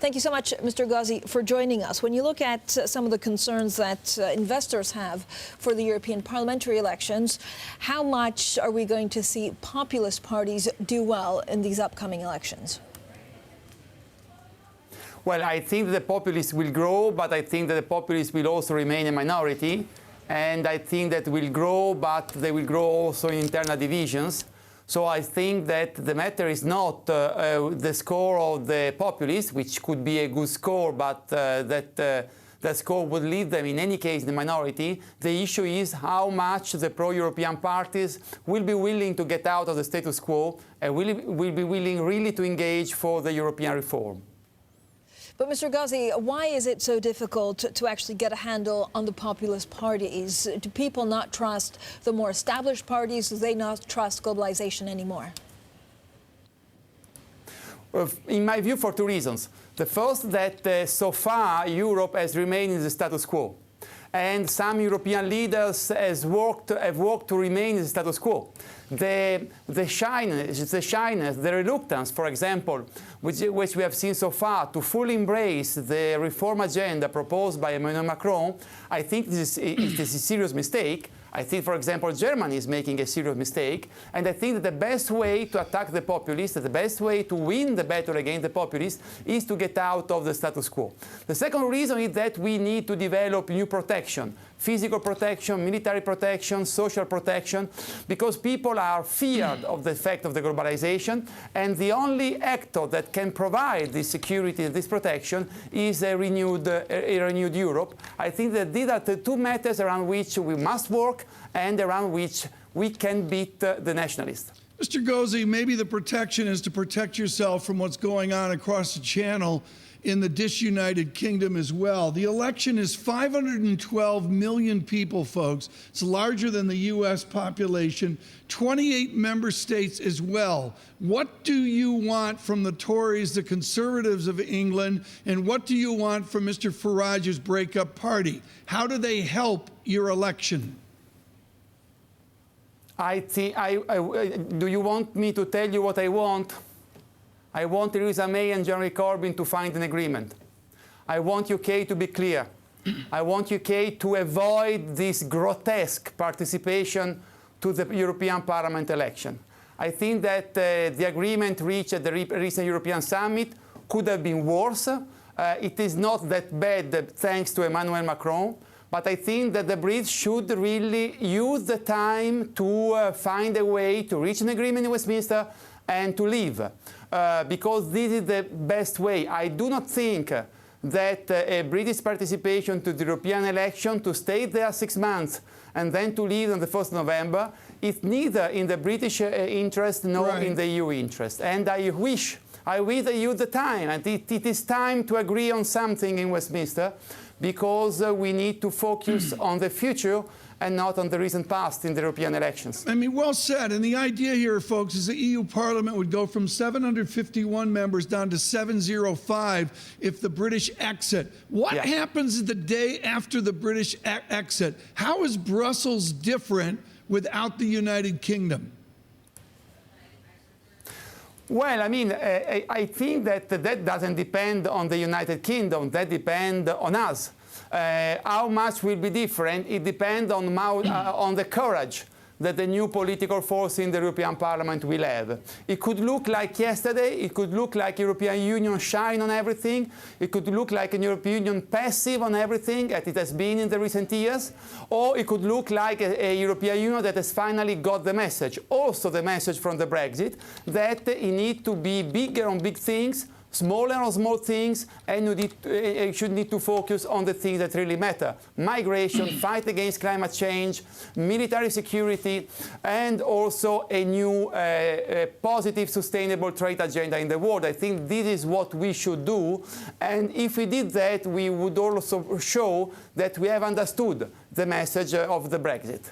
Thank you so much, Mr. Gozi, for joining us. When you look at some of the concerns that investors have for the European parliamentary elections, how much are we going to see populist parties do well in these upcoming elections? Well, I think the populists will grow, but I think that the populists will also remain a minority. And I think that will grow, but they will grow also in internal divisions. So I think that the matter is not the score of the populists, which could be a good score, but that score would leave them in any case in the minority. The issue is how much the pro-European parties will be willing to get out of the status quo and will be willing really to engage for the European reform. But Mr. Gozi, why is it so difficult to actually get a handle on the populist parties? Do people not trust the more established parties? Do they not trust globalization anymore? In my view, for two reasons. The first, that so far Europe has remained in the status quo. And some European leaders have worked to remain in the status quo. The shyness, the reluctance, for example, which we have seen so far, to fully embrace the reform agenda proposed by Emmanuel Macron, I think this is a serious mistake. I think, for example, Germany is making a serious mistake, and I think that the best way to attack the populists, the best way to win the battle against the populists, is to get out of the status quo. The second reason is that we need to develop new protection, physical protection, military protection, social protection, because people are feared of the effect of the globalization, and the only actor that can provide this security and this protection is a renewed Europe. I think that these are the two matters around which we must work and around which we can beat the nationalists. Mr. Gozi, maybe the protection is to protect yourself from what's going on across the channel in the disunited kingdom as well. The election is 512 million people, folks. It's larger than the U.S. population, 28 member states as well. What do you want from the Tories, the Conservatives of England, and what do you want from Mr. Farage's breakup party? How do they help your election? Do you want me to tell you what I want? I want Theresa May and Jeremy Corbyn to find an agreement. I want UK to be clear. I want UK to avoid this grotesque participation to the European Parliament election. I think that the agreement reached at the recent European summit could have been worse. It is not that bad thanks to Emmanuel Macron. But I think that the Brits should really use the time to find a way to reach an agreement in Westminster and to leave, because this is the best way. I do not think that a British participation to the European election, to stay there 6 months and then to leave on the 1st of November, is neither in the British interest nor in the EU interest. And I wish they use the time, and it is time to agree on something in Westminster, because we need to focus on the future and not on the recent past in the European elections. I mean, well said. And the idea here, folks, is the EU Parliament would go from 751 members down to 705 if the British exit. What happens the day after the British exit? How is Brussels different without the United Kingdom? Well, I mean, I think that doesn't depend on the United Kingdom. That depends on us. How much will be different? It depends on the courage that the new political force in the European Parliament will have. It could look like yesterday. It could look like European Union shying on everything. It could look like a European Union passive on everything, as it has been in the recent years. Or it could look like a European Union that has finally got the message, also the message from the Brexit, that it needs to be bigger on big things, smaller on small things, and you should need to focus on the things that really matter. Migration, fight against climate change, military security, and also a new positive, sustainable trade agenda in the world. I think this is what we should do, and if we did that, we would also show that we have understood the message of the Brexit.